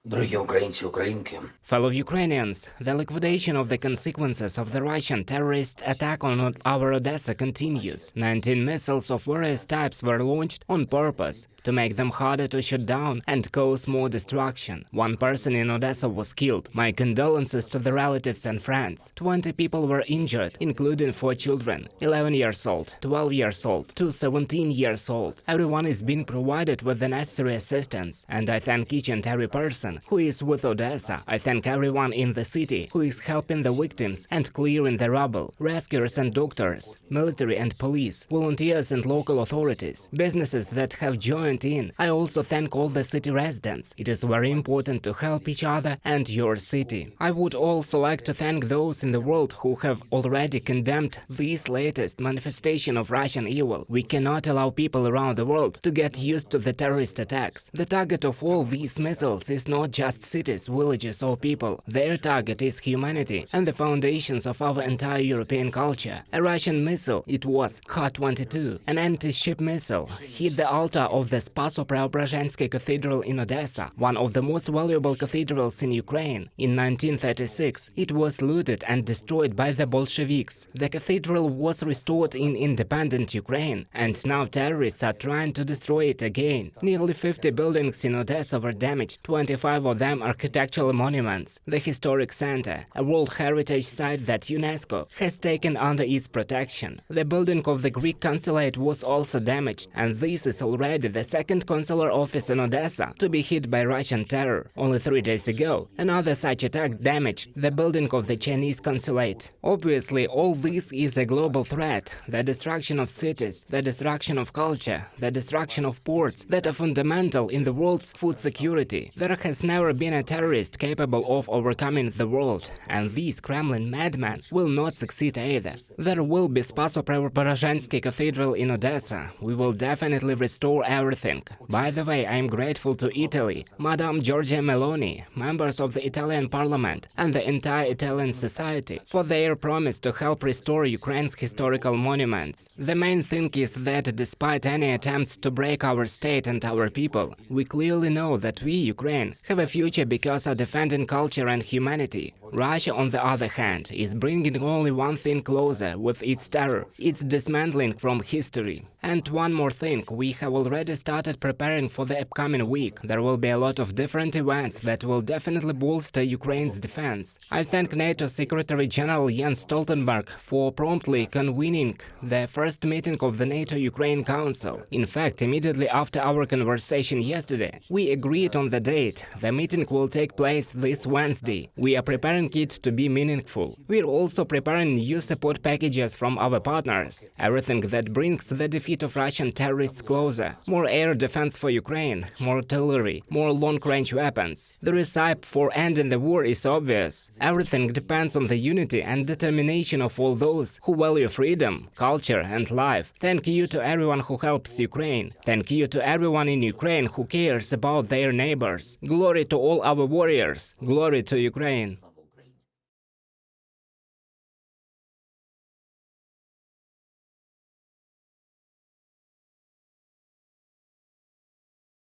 Дорогі українці, українки, Fellow Ukrainians, the liquidation of the consequences of the Russian terrorist attack on our Odesa continues. 19 missiles of various types were launched on purpose to make them harder to shoot down and cause more destruction. One person in Odesa was killed. My condolences to the relatives and friends. 20 people were injured, including 4 children, 11 years old, 12 years old, to 17 years old. Everyone is being provided with the necessary assistance, and I thank each and every person who is with Odesa. I thank everyone in the city who is helping the victims and clearing the rubble, rescuers and doctors, military and police, volunteers and local authorities, businesses that have joined in. I also thank all the city residents. It is very important to help each other and your city. I would also like to thank those in the world who have already condemned this latest manifestation of Russian evil. We cannot allow people around the world to get used to the terrorist attacks. The target of all these missiles is not just cities, villages or people. Their target is humanity and the foundations of our entire European culture. A Russian missile, it was Kh-22, an anti-ship missile, hit the altar of the Spaso-Preobrazhensky Cathedral in Odessa, one of the most valuable cathedrals in Ukraine. In 1936, it was looted and destroyed by the Bolsheviks. The cathedral was restored in independent Ukraine, and now terrorists are trying to destroy it again. Nearly 50 buildings in Odessa were damaged, 25 of them architectural monuments. The historic center, a World Heritage Site that UNESCO has taken under its protection. The building of the Greek consulate was also damaged, and this is already the second consular office in Odessa to be hit by Russian terror. Only 3 days ago, another such attack damaged the building of the Chinese consulate. Obviously, all this is a global threat. The destruction of cities, the destruction of culture, the destruction of ports that are fundamental in the world's food security. There has never been a terrorist capable of overcoming the world, and these Kremlin madmen will not succeed either. There will be Spaso-Preobrazhensky Cathedral in Odessa. We will definitely restore everything. By the way, I am grateful to Italy, Madame Giorgia Meloni, members of the Italian Parliament, and the entire Italian society for their promise to help restore Ukraine's historical monuments. The main thing is that despite any attempts to break our state and our people, we clearly know that we, Ukraine, have a future because of defending culture and humanity. Russia, on the other hand, is bringing only one thing closer with its terror, its dismantling from history. And one more thing, we have already started preparing for the upcoming week. There will be a lot of different events that will definitely bolster Ukraine's defense. I thank NATO Secretary General Jens Stoltenberg for promptly convening the first meeting of the NATO-Ukraine Council. In fact, immediately after our conversation yesterday, we agreed on the date. The meeting will take place this Wednesday. We are preparing it to be meaningful. We're also preparing new support packages from our partners. Everything that brings the defeat of Russian terrorists closer. More air defense for Ukraine, more artillery, more long-range weapons. The recipe for ending the war is obvious. Everything depends on the unity and determination of all those who value freedom, culture and life. Thank you to everyone who helps Ukraine. Thank you to everyone in Ukraine who cares about their neighbors. Glory to all our warriors. Glory to Ukraine.